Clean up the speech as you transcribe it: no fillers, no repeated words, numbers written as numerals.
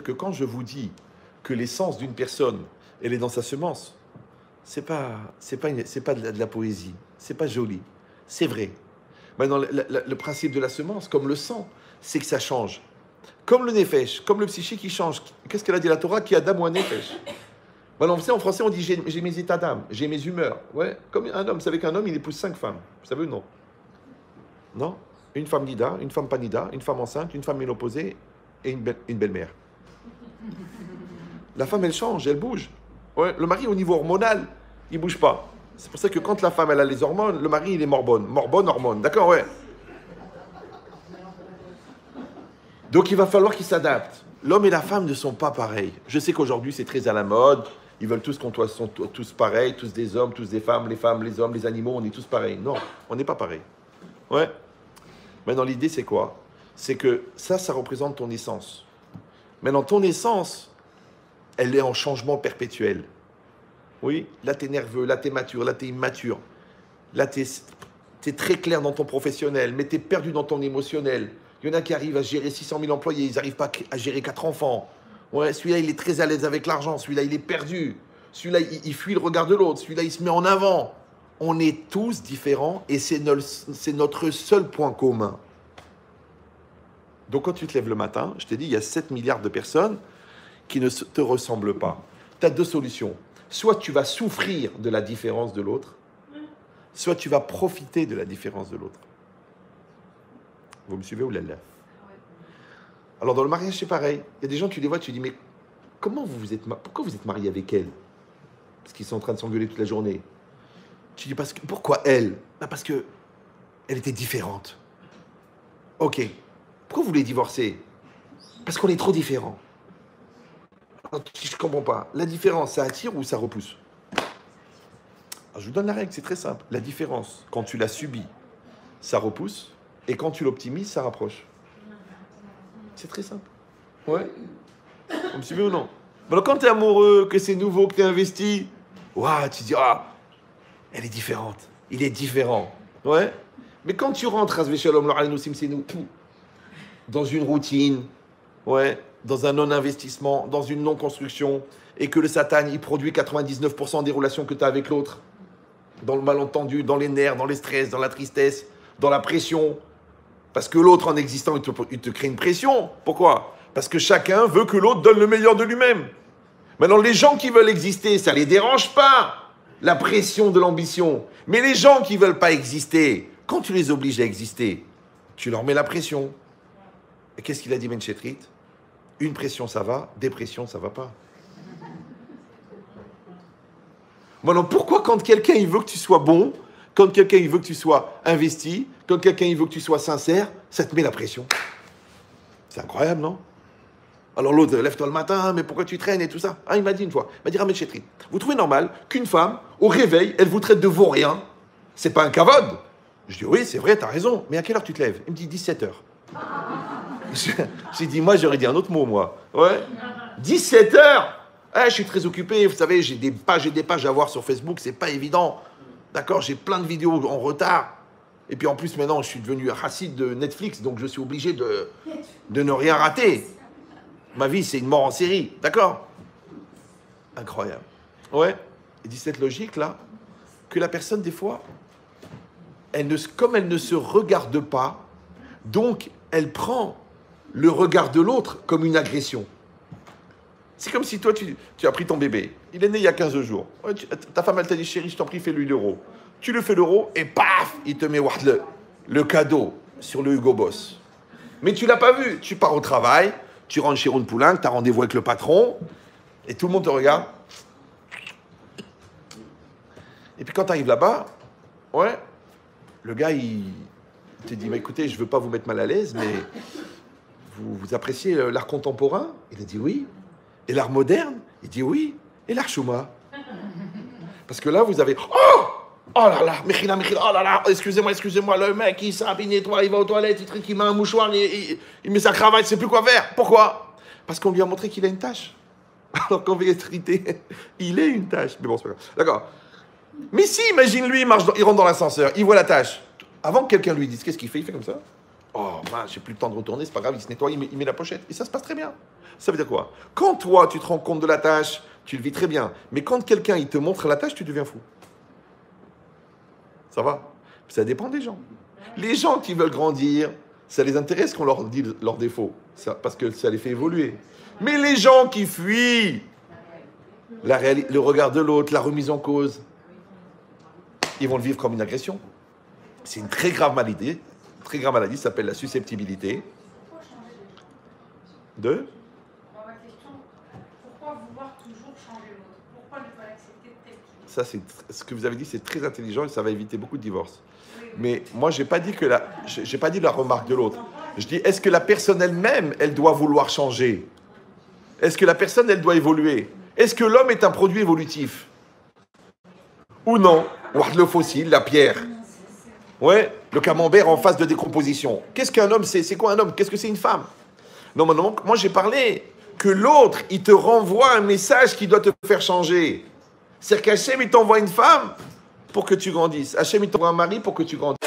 que quand je vous dis que l'essence d'une personne, elle est dans sa semence, c'est pas de la poésie, c'est pas joli, c'est vrai. Maintenant, le principe de la semence, comme le sang, c'est que ça change. Comme le nefesh, comme le psychique qui change. Qu'est-ce qu'elle a dit la Torah? Qui adam ou un nefesh. Maintenant, vous savez, en français, on dit j'ai mes états d'âme, j'ai mes humeurs. Ouais, comme un homme. Vous savez qu'un homme, il épouse 5 femmes. Vous savez ou non? Non? Une femme nida, une femme pas nida, une femme enceinte, une femme ménopausée et une belle-mère. La femme, elle change, elle bouge. Ouais, le mari, au niveau hormonal, il bouge pas. C'est pour ça que quand la femme, elle a les hormones, le mari, il est morbone. Morbone, hormone. D'accord, ouais. Donc, il va falloir qu'il s'adapte. L'homme et la femme ne sont pas pareils. Je sais qu'aujourd'hui, c'est très à la mode. Ils veulent tous qu'on soit tous pareils, tous des hommes, tous des femmes, les hommes, les animaux, on est tous pareils. Non, on n'est pas pareils. Ouais. Maintenant, l'idée, c'est quoi? C'est que ça représente ton essence. Maintenant, ton essence, elle est en changement perpétuel. Oui, là, tu es nerveux, là, tu es mature, là, tu es immature. Là, tu es très clair dans ton professionnel, mais tu es perdu dans ton émotionnel. Il y en a qui arrivent à gérer 600 000 employés, ils n'arrivent pas à gérer 4 enfants. Ouais, celui-là, il est très à l'aise avec l'argent, celui-là, il est perdu. Celui-là, il fuit le regard de l'autre, celui-là, il se met en avant. On est tous différents et c'est notre seul point commun. Donc, quand tu te lèves le matin, je t'ai dit, il y a 7 milliards de personnes qui ne te ressemblent pas. Tu as 2 solutions. Soit tu vas souffrir de la différence de l'autre, soit tu vas profiter de la différence de l'autre. Vous me suivez ou là? Alors, dans le mariage, c'est pareil. Il y a des gens, tu les vois, tu dis, mais pourquoi vous êtes marié avec elle? Parce qu'ils sont en train de s'engueuler toute la journée. Tu dis, pourquoi elle? Parce que elle était différente. Ok. Pourquoi vous voulez divorcer? Parce qu'on est trop différents. Alors, je ne comprends pas. La différence, ça attire ou ça repousse? Alors, je vous donne la règle, c'est très simple. La différence, quand tu la subis, ça repousse. Et quand tu l'optimises, ça rapproche. C'est très simple. Ouais. Vous me suivez ou non? Alors, quand tu es amoureux, que c'est nouveau, que tu es investi, tu dis, elle est différente. Il est différent. Ouais. Mais quand tu rentres, dans une routine, ouais, dans un non-investissement, dans une non-construction, et que le Satan, il produit 99% des relations que tu as avec l'autre, dans le malentendu, dans les nerfs, dans les stress, dans la tristesse, dans la pression, parce que l'autre, en existant, il te crée une pression. Pourquoi? Parce que chacun veut que l'autre donne le meilleur de lui-même. Maintenant, les gens qui veulent exister, ça ne les dérange pas, la pression de l'ambition. Mais les gens qui ne veulent pas exister, quand tu les obliges à exister, tu leur mets la pression. Et qu'est-ce qu'il a dit, Ben Chetrit? Une pression, ça va, des pressions, ça ne va pas. Maintenant, pourquoi quand quelqu'un il veut que tu sois bon, quand quelqu'un il veut que tu sois investi, quand quelqu'un il veut que tu sois sincère, ça te met la pression? C'est incroyable, non? Alors l'autre, lève-toi le matin, mais pourquoi tu traînes et tout ça? Il m'a dit une fois, il m'a dit, Ramed Chetri, vous trouvez normal qu'une femme, au réveil, elle vous traite de vaurien? C'est pas un kavod? Je dis, oui, c'est vrai, t'as raison, mais à quelle heure tu te lèves? Il me dit, 17h. J'ai dit, moi, j'aurais dit un autre mot, moi. Ouais. 17h? Je suis très occupé, vous savez, j'ai des pages à voir sur Facebook, c'est pas évident. D'accord, j'ai plein de vidéos en retard. Et puis en plus, maintenant, je suis devenu chassid de Netflix, donc je suis obligé de ne rien rater. Ma vie, c'est une mort en série, d'accord? Incroyable. Ouais. Il dit cette logique-là, que la personne, des fois, comme elle ne se regarde pas, donc elle prend le regard de l'autre comme une agression. C'est comme si toi, tu as pris ton bébé. Il est né il y a 15 jours. Ouais, ta femme, elle t'a dit, chérie, je t'en prie, fais-lui l'euro. Tu lui fais l'euro et paf, il te met le cadeau sur le Hugo Boss. Mais tu l'as pas vu. Tu pars au travail, tu rentres chez Ron Poulenc, tu as rendez-vous avec le patron et tout le monde te regarde. Et puis quand tu arrives là-bas, ouais, le gars, il te dit, écoutez, je ne veux pas vous mettre mal à l'aise, mais vous appréciez l'art contemporain? Il a dit oui. Et l'art moderne? Il dit oui. Et l'art chouma? Parce que là, vous avez... Oh là là, Mechila, oh là là, excusez-moi, le mec, il s'habille, nettoie, il va aux toilettes, il met un mouchoir, il met sa cravate, il ne sait plus quoi faire. Pourquoi? Parce qu'on lui a montré qu'il a une tâche. Alors qu'en vérité, il est une tâche. Mais bon, c'est pas grave. D'accord. Mais si, imagine lui, il rentre dans l'ascenseur, il voit la tâche. Avant que quelqu'un lui dise, qu'est-ce qu'il fait? Il fait comme ça. Oh, mince, j'ai plus le temps de retourner, c'est pas grave, il se nettoie, il met la pochette. Et ça se passe très bien. Ça veut dire quoi? Quand toi, tu te rends compte de la tâche, tu le vis très bien. Mais quand quelqu'un, il te montre la tâche, tu deviens fou. Ça va? Ça dépend des gens. Les gens qui veulent grandir, ça les intéresse qu'on leur dit leurs défauts. Parce que ça les fait évoluer. Mais les gens qui fuient le regard de l'autre, la remise en cause, ils vont le vivre comme une agression. C'est une très grave maladie. Très grave maladie, ça s'appelle la susceptibilité. De Ma question, pourquoi vouloir toujours changer l'autre? Pourquoi ne pas l'accepter tel qu'il est? Ça, ce que vous avez dit, c'est très intelligent et ça va éviter beaucoup de divorces. Mais moi, j'ai pas dit la remarque de l'autre. Je dis, est-ce que la personne elle-même, elle doit vouloir changer? Est-ce que la personne, elle doit évoluer? Est-ce que l'homme est un produit évolutif? Ou non? Ou le fossile, la pierre. Ouais, le camembert en phase de décomposition. Qu'est-ce qu'un homme, c'est quoi un homme? Qu'est-ce que c'est une femme? Non, moi j'ai parlé que l'autre, il te renvoie un message qui doit te faire changer. C'est-à-dire qu'Hachem, il t'envoie une femme pour que tu grandisses. Hachem, il t'envoie un mari pour que tu grandisses.